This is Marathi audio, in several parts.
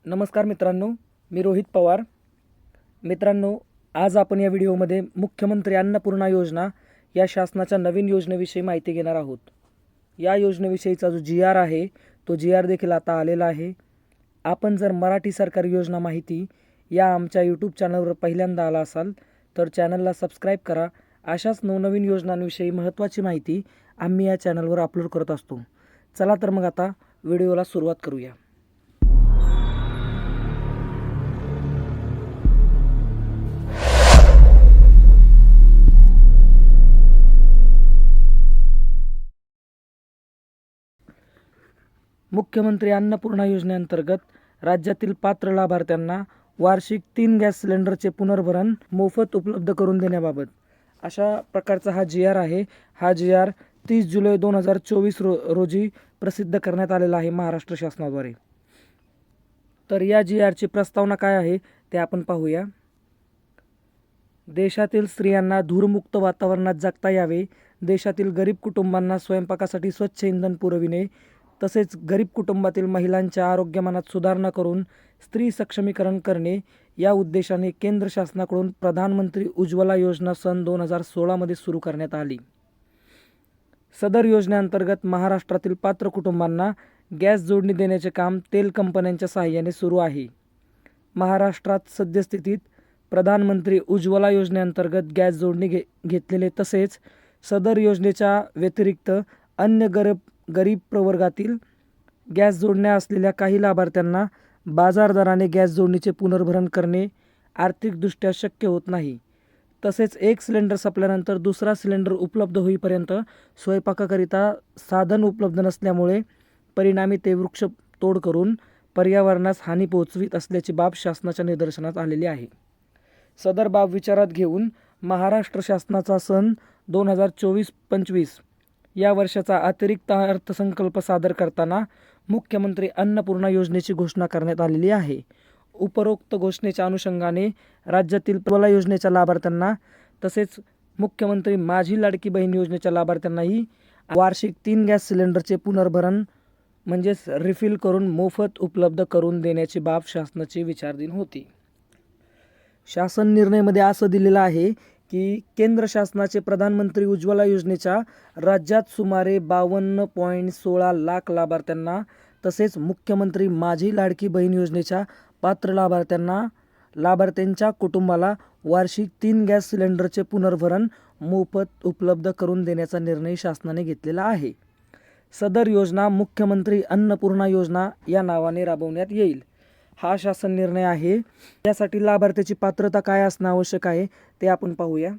नमस्कार मित्रांनो, मी रोहित पवार. मित्रांनो, आज आपण या व्हिडिओमध्ये मुख्यमंत्री अन्नपूर्णा योजना या शासनाच्या नवीन योजनेविषयी माहिती घेणार आहोत. या योजनेविषयीचा जो जी आर आहे तो जी आर देखील आता आलेला आहे. आपण जर मराठी सरकारी योजना माहिती या आमच्या यूट्यूब चॅनलवर पहिल्यांदा आला असाल तर चॅनलला सबस्क्राईब करा. अशाच नवनवीन योजनांविषयी महत्त्वाची माहिती आम्ही या चॅनलवर अपलोड करत असतो. चला तर मग आता व्हिडिओला सुरुवात करूया. मुख्यमंत्री अन्नपूर्णा योजनेअंतर्गत राज्यातील पात्र लाभार्थ्यांना वार्षिक 3 गॅस सिलेंडरचे पुनर्भरण मोफत उपलब्ध करून देण्याबाबत अशा प्रकारचा हा जी आर आहे. हा जी आर 30 जुलै 2024 रोजी प्रसिद्ध करण्यात आलेला आहे महाराष्ट्र शासनाद्वारे. तर या जी आरची प्रस्तावना काय आहे ते आपण पाहूया. देशातील स्त्रियांना धूरमुक्त वातावरणात जगता यावे, देशातील गरीब कुटुंबांना स्वयंपाकासाठी स्वच्छ इंधन पुरविणे, तसेच गरीब कुटुंबातील महिलांच्या आरोग्यमानात सुधारणा करून स्त्री सक्षमीकरण करणे या उद्देशाने केंद्र शासनाकडून प्रधानमंत्री उज्ज्वला योजना सन 2016 मध्ये सुरू करण्यात आली. सदर योजनेअंतर्गत महाराष्ट्रातील पात्र कुटुंबांना गॅस जोडणी देण्याचे काम तेल कंपन्यांच्या सहाय्याने सुरू आहे. महाराष्ट्रात सद्यस्थितीत प्रधानमंत्री उज्ज्वला योजनेअंतर्गत गॅस जोडणी घेतलेले तसेच सदर योजनेच्या व्यतिरिक्त अन्य गरीब प्रवर्गातील गॅस जोडण्या असलेल्या काही लाभार्थ्यांना बाजार दराने गॅस जोडणीचे पुनर्भरण करणे आर्थिकदृष्ट्या शक्य होत नाही. तसेच एक सिलेंडर संपल्यानंतर दुसरा सिलेंडर उपलब्ध होईपर्यंत स्वयंपाकाकरिता साधन उपलब्ध नसल्यामुळे परिणामी ते वृक्ष तोड करून पर्यावरणास हानी पोहोचवित असल्याची बाब शासनाच्या निदर्शनास आलेली आहे. सदर बाब विचारात घेऊन महाराष्ट्र शासनाचा सन 2024-25 या वर्षाचा अतिरिक्त अर्थसंकल्प सादर करताना मुख्यमंत्री अन्नपूर्णा योजनेची घोषणा करण्यात आलेली आहे. उपरोक्त घोषणेच्या अनुषंगाने राज्यातील उज्ज्वला योजनेच्या लाभार्थ्यांना तसेच मुख्यमंत्री माझी लाडकी बहीण योजनेच्या लाभार्थ्यांनाही वार्षिक 3 गॅस सिलेंडरचे पुनर्भरण म्हणजेच रिफिल करून मोफत उपलब्ध करून देण्याची बाब शासनाची विचाराधीन होती. शासन निर्णयामध्ये असं दिलेलं आहे की केंद्र शासनाचे प्रधानमंत्री उज्ज्वला योजनेच्या राज्यात सुमारे 52.16 लाख लाभार्थ्यांना तसेच मुख्यमंत्री माझी लाडकी बहीण योजनेच्या पात्र लाभार्थ्यांच्या कुटुंबाला वार्षिक 3 गॅस सिलेंडरचे पुनर्भरण मोफत उपलब्ध करून देण्याचा निर्णय शासनाने घेतलेला आहे. सदर योजना मुख्यमंत्री अन्नपूर्णा योजना या नावाने राबवण्यात येईल. हा शासन निर्णय आहे. यासाठी लाभार्थ्याची पात्रता काय असणं आवश्यक आहे ते आपण पाहूया.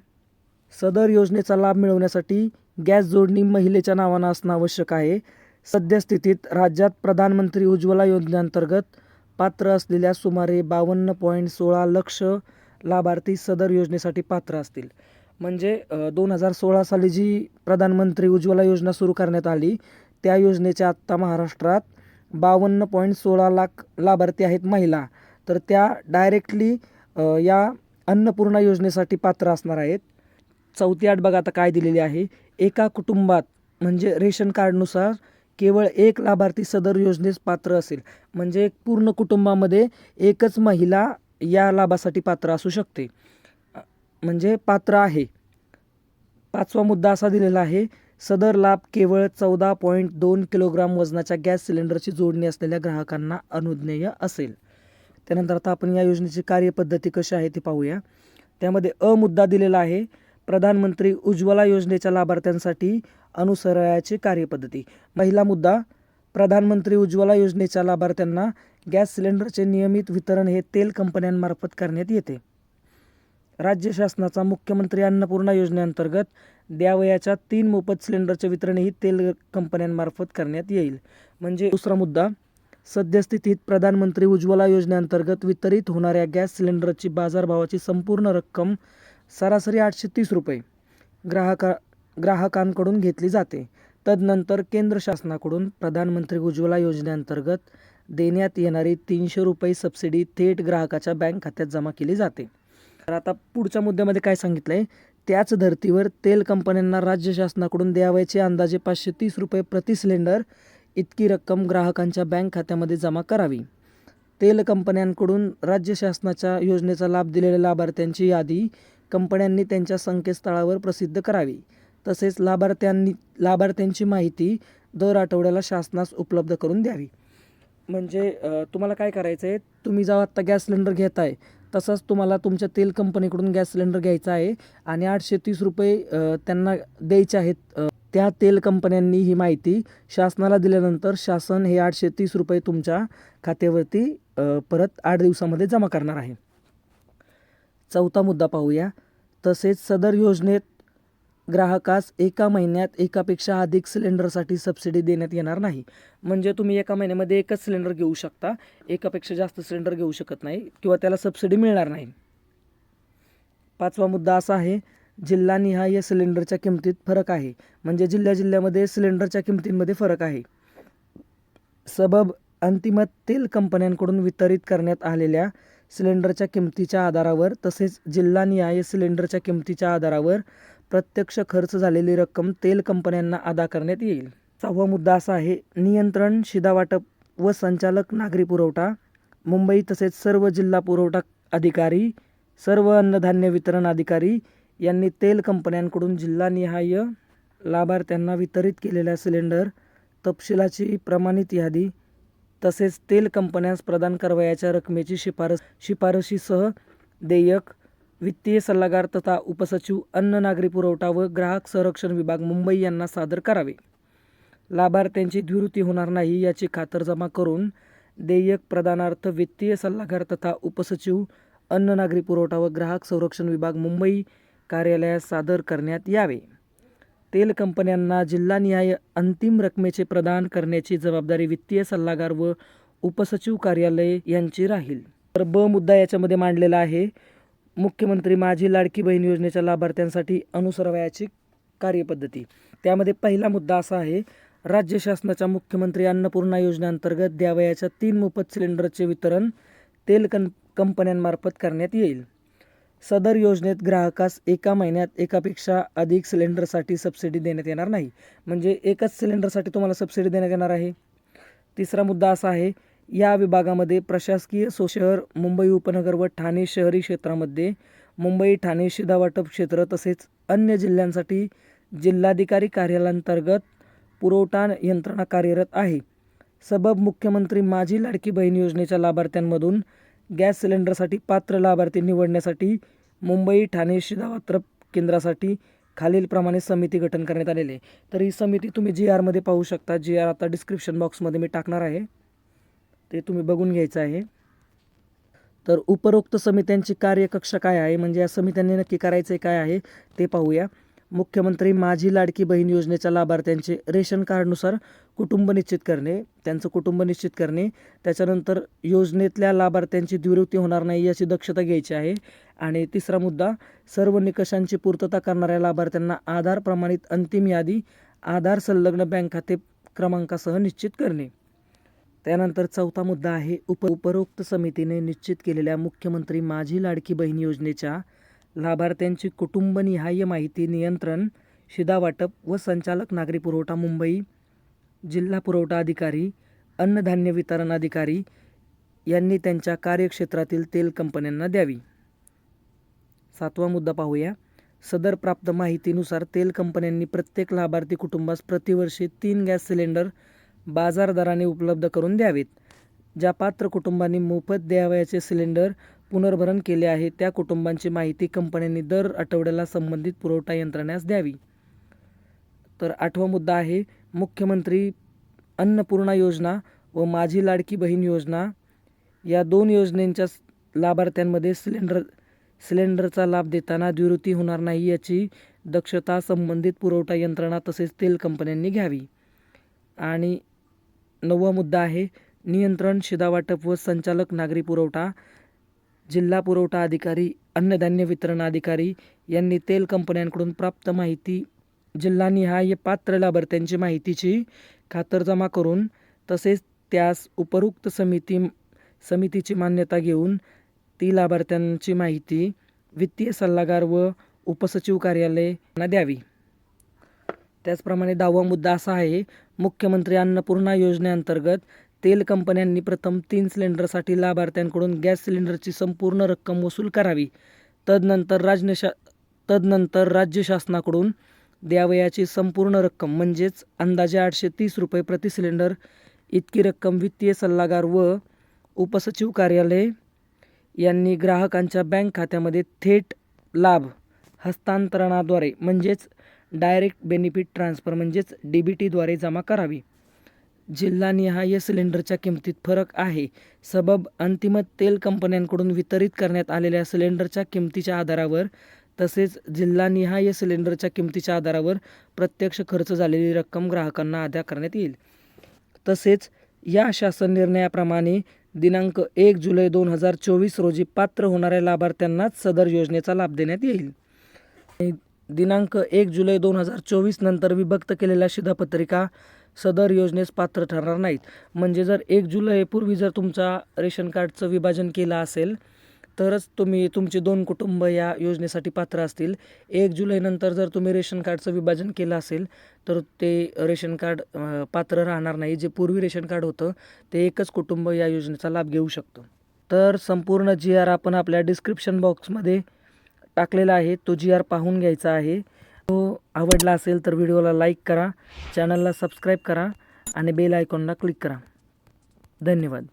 सदर योजनेचा लाभ मिळवण्यासाठी गॅस जोडणी महिलेच्या नावानं असणं आवश्यक आहे. सद्यस्थितीत राज्यात प्रधानमंत्री उज्ज्वला योजनेअंतर्गत पात्र असलेल्या सुमारे 52.16 लक्ष लाभार्थी सदर योजनेसाठी पात्र असतील. म्हणजे 2016 साली जी प्रधानमंत्री उज्ज्वला योजना सुरू करण्यात आली त्या योजनेच्या आत्ता महाराष्ट्रात 52.16 लाख लाभार्थी आहेत महिला. तर त्या डायरेक्टली या अन्नपूर्णा योजनेसाठी पात्र असणार आहेत. चौथी अट बघा आता काय दिलेली आहे. एका कुटुंबात म्हणजे रेशन कार्डनुसार केवळ एक लाभार्थी सदर योजनेस पात्र असेल. म्हणजे पूर्ण कुटुंबामध्ये एकच महिला या लाभासाठी पात्र असू शकते, म्हणजे पात्र आहे. 5वा मुद्दा असा दिलेला आहे. सदर लाभ केवळ 14.2 किलोग्राम वजनाच्या गॅस सिलेंडरची जोडणी असलेल्या ग्राहकांना अनुज्ञेय असेल. त्यानंतर आता आपण या योजनेची कार्यपद्धती कशी आहे ते पाहूया. त्यामध्ये अ मुद्दा दिलेला आहे. प्रधानमंत्री उज्ज्वला योजनेच्या लाभार्थ्यांसाठी अनुसरायची कार्यपद्धती. पहिला मुद्दा, प्रधानमंत्री उज्ज्वला योजनेच्या लाभार्थ्यांना गॅस सिलेंडरचे नियमित वितरण हे तेल कंपन्यांमार्फत करण्यात येते. राज्य शासनाचा मुख्यमंत्री अन्नपूर्णा योजनेअंतर्गत द्यावयाच्या 3 मोफत सिलेंडरचे वितरणही तेल कंपन्यांमार्फत करण्यात येईल. म्हणजे दुसरा मुद्दा, सद्यस्थितीत प्रधानमंत्री उज्ज्वला योजनेअंतर्गत वितरित होणाऱ्या गॅस सिलेंडरची बाजारभावाची संपूर्ण रक्कम सरासरी 830 रुपये ग्राहकांकडून घेतली जाते. तदनंतर केंद्र शासनाकडून प्रधानमंत्री उज्ज्वला योजनेअंतर्गत देण्यात येणारी 300 रुपये सबसिडी थेट ग्राहकाच्या बँक खात्यात जमा केली जाते. तर आता पुढच्या मुद्द्यामध्ये काय सांगितलं आहे. त्याच धर्तीवर तेल कंपन्यांना राज्य शासनाकडून द्यावयाचे अंदाजे 530 रुपये प्रति सिलेंडर इतकी रक्कम ग्राहकांच्या बँक खात्यामध्ये जमा करावी. तेल कंपन्यांकडून राज्य शासनाच्या योजनेचा लाभ दिलेल्या लाभार्थ्यांची यादी कंपन्यांनी त्यांच्या संकेतस्थळावर प्रसिद्ध करावी. तसेच लाभार्थ्यांची माहिती दर आठवड्याला शासनास उपलब्ध करून द्यावी. म्हणजे तुम्हाला काय करायचं आहे, तुम्ही जेव्हा आत्ता गॅस सिलेंडर घेताय तसंच तुम्हाला तुमच्या तेल कंपनीकडून गॅस सिलेंडर घ्यायचा आहे आणि 830 रुपये त्यांना द्यायचे आहेत. त्या तेल कंपन्यांनी ही माहिती शासनाला दिल्यानंतर शासन हे 830 रुपये तुमच्या खात्यावरती परत 8 दिवसामध्ये जमा करणार आहे. चौथा मुद्दा पाहूया. तसेच सदर योजनेत ग्राहकास एका महिन्यात एकापेक्षा अधिक सिलेंडरसाठी सबसिडी देण्यात येणार नाही. म्हणजे तुम्ही एका महिन्यामध्ये एकच सिलेंडर घेऊ शकता, एकापेक्षा जास्त सिलेंडर घेऊ शकत नाही किंवा त्याला सबसिडी मिळणार नाही. पाचवा मुद्दा असा आहे, जिल्हानिहाय सिलेंडरच्या किमतीत फरक आहे. म्हणजे जिल्ह्यामध्ये सिलेंडरच्या किमतींमध्ये फरक आहे. सबब अंतिम तेल कंपन्यांकडून वितरित करण्यात आलेल्या सिलेंडरच्या किमतीच्या आधारावर तसेच जिल्हानिहाय सिलेंडरच्या किमतीच्या आधारावर प्रत्यक्ष खर्च झालेली रक्कम तेल कंपन्यांना अदा करण्यात येईल. सहावा मुद्दा असा आहे, नियंत्रण, शिधावाटप व संचालक नागरी पुरवठा मुंबई तसेच सर्व जिल्हा पुरवठा अधिकारी, सर्व अन्नधान्य वितरण अधिकारी यांनी तेल कंपन्यांकडून जिल्हानिहाय लाभार्थ्यांना वितरित केलेल्या सिलेंडर तपशिलाची प्रमाणित यादी तसेच तेल कंपन्यास प्रदान करावयाच्या रकमेची शिफारशीसह देयक वित्तीय सल्लागार तथा उपसचिव अन्न नागरी पुरवठा व ग्राहक संरक्षण विभाग मुंबई यांना सादर करावे. लाभार्थ्यांची द्विवृत्ती होणार नाही याची खातरजमा करून देयक प्रदानार्थ वित्तीय सल्लागार तथा उपसचिव अन्न नागरी पुरवठा व ग्राहक संरक्षण विभाग मुंबई कार्यालयास सादर करण्यात यावे. तेल कंपन्यांना जिल्हानिहाय अंतिम रकमेचे प्रदान करण्याची जबाबदारी वित्तीय सल्लागार व उपसचिव कार्यालय यांची राहील. तर ब मुद्दा याच्यामध्ये मांडलेला आहे, मुख्यमंत्री माझी लाडकी बहीण योजनेच्या लाभार्थ्यांसाठी अनुसरावयाची कार्यपद्धती. त्यामध्ये पहिला मुद्दा असा आहे, राज्य शासनाच्या मुख्यमंत्री अन्नपूर्णा योजनेअंतर्गत द्यावयाच्या 3 मोफत सिलेंडरचे वितरण तेल कंपन्यांमार्फत करण्यात येईल. सदर योजनेत ग्राहकास एका महिन्यात एकापेक्षा अधिक सिलेंडरसाठी सबसिडी देण्यात येणार नाही. म्हणजे एकच सिलेंडरसाठी तुम्हाला सबसिडी देण्यात येणार आहे. तिसरा मुद्दा असा आहे, या विभागामध्ये प्रशासकीय शहर मुंबई उपनगर व ठाणे शहरी क्षेत्रामध्ये मुंबई ठाणे शिधावाटप क्षेत्र तसेच अन्य जिल्ह्यांसाठी जिल्हाधिकारी कार्यालयांतर्गत पुरवठा यंत्रणा कार्यरत आहे. सबब मुख्यमंत्री माझी लाडकी बहीण योजनेच्या लाभार्थ्यांमधून गॅस सिलेंडरसाठी पात्र लाभार्थी निवडण्यासाठी मुंबई ठाणे शिधावाटप केंद्रासाठी खालीलप्रमाणे समिती गठन करण्यात आलेली आहे. तर ही समिती तुम्ही GR मध्ये पाहू शकता. GR आता डिस्क्रिप्शन बॉक्समध्ये मी टाकणार आहे, ते तुम्ही बघून घ्यायचं आहे. तर उपरोक्त समित्यांची कार्यकक्षा काय आहे, म्हणजे या समित्यांनी नक्की करायचे काय आहे ते पाहूया. मुख्यमंत्री माझी लाडकी बहीण योजनेच्या लाभार्थ्यांचे रेशन कार्डनुसार कुटुंब निश्चित करणे, त्यांचं कुटुंब निश्चित करणे. त्याच्यानंतर योजनेतल्या लाभार्थ्यांची द्विवृत्ती होणार नाही याची दक्षता घ्यायची आहे. आणि तिसरा मुद्दा, सर्व निकषांची पूर्तता करणाऱ्या लाभार्थ्यांना आधार प्रमाणित अंतिम यादी आधार संलग्न बँक खाते क्रमांकासह निश्चित करणे. त्यानंतर चौथा मुद्दा आहे, उपरोक्त समितीने निश्चित केलेल्या मुख्यमंत्री माझी लाडकी बहीण योजनेच्या लाभार्थ्यांची कुटुंबनिहाय माहिती नियंत्रण, शिधावाटप व संचालक नागरी पुरवठा मुंबई, जिल्हा पुरवठा अधिकारी, अन्नधान्य वितरण अधिकारी यांनी त्यांच्या कार्यक्षेत्रातील तेल कंपन्यांना द्यावी. सातवा मुद्दा पाहूया. सदर प्राप्त माहितीनुसार तेल कंपन्यांनी प्रत्येक लाभार्थी कुटुंबास प्रतिवर्षी 3 गॅस सिलेंडर बाजार दराने उपलब्ध करून द्यावेत. ज्या पात्र कुटुंबांनी मोफत द्यावयाचे सिलेंडर पुनर्भरण केले आहे त्या कुटुंबांची माहिती कंपन्यांनी दर आठवड्याला संबंधित पुरवठा यंत्रणेस द्यावी. तर आठवा मुद्दा आहे, मुख्यमंत्री अन्नपूर्णा योजना व माझी लाडकी बहीण योजना या 2 योजनेच्या लाभार्थ्यांमध्ये सिलेंडरचा लाभ देताना द्विवृत्ती होणार नाही याची दक्षता संबंधित पुरवठा यंत्रणा तसेच तेल कंपन्यांनी घ्यावी. आणि 9वा मुद्दा आहे, नियंत्रण, शिधावाटप व संचालक नागरी पुरवठा, जिल्हा पुरवठा अधिकारी, अन्नधान्य वितरण अधिकारी यांनी तेल कंपन्यांकडून प्राप्त माहिती जिल्हानिहाय पात्र लाभार्थ्यांची माहितीची खातरजमा करून तसेच त्यास उपरोक्त समितीची मान्यता घेऊन ती लाभार्थ्यांची माहिती वित्तीय सल्लागार व उपसचिव कार्यालयांना द्यावी. त्याचप्रमाणे 10वा मुद्दा असा आहे, मुख्यमंत्री अन्नपूर्णा योजनेअंतर्गत तेल कंपन्यांनी प्रथम 3 सिलेंडरसाठी लाभार्थ्यांकडून गॅस सिलेंडरची संपूर्ण रक्कम वसूल करावी. तदनंतर राज्य शासनाकडून द्यावयाची संपूर्ण रक्कम म्हणजेच अंदाजे 830 रुपये प्रति सिलेंडर इतकी रक्कम वित्तीय सल्लागार व उपसचिव कार्यालय यांनी ग्राहकांच्या बँक खात्यामध्ये थेट लाभ हस्तांतरणाद्वारे म्हणजेच डायरेक्ट बेनिफिट ट्रान्सफर म्हणजेच DBTद्वारे जमा करावी. जिल्हानिहाय सिलेंडरच्या किमतीत फरक आहे. सबब अंतिम तेल कंपन्यांकडून वितरित करण्यात आलेल्या सिलेंडरच्या किमतीच्या आधारावर तसेच जिल्हानिहाय सिलेंडरच्या किमतीच्या आधारावर प्रत्यक्ष खर्च झालेली रक्कम ग्राहकांना अदा करण्यात येईल. तसेच या शासन निर्णयाप्रमाणे दिनांक 1 जुलै 2024 रोजी पात्र होणाऱ्या लाभार्थ्यांनाच सदर योजनेचा लाभ देण्यात येईल. दिनांक 1 जुलै 2024 नंतर विभक्त केलेल्या शिधापत्रिका सदर योजनेस पात्र ठरणार नाहीत. म्हणजे जर 1 जुलैपूर्वी जर तुमच्या रेशन कार्डचं विभाजन केलं असेल तरच तुमची 2 कुटुंब या योजनेसाठी पात्र असतील. 1 जुलैनंतर जर तुम्ही रेशन कार्डचं विभाजन केलं असेल तर ते रेशन कार्ड पात्र राहणार नाही. जे पूर्वी रेशन कार्ड होतं ते एकच कुटुंब या योजनेचा लाभ घेऊ शकतं. तर संपूर्ण GR आपण आपल्या डिस्क्रिप्शन बॉक्समध्ये टाकलेला आहे. तो GR पाहून घ्यायचा आहे. तो आवडला असेल तर व्हिडिओला लाईक करा, चॅनलला सबस्क्राईब करा आणि बेल आयकॉनला क्लिक करा. धन्यवाद.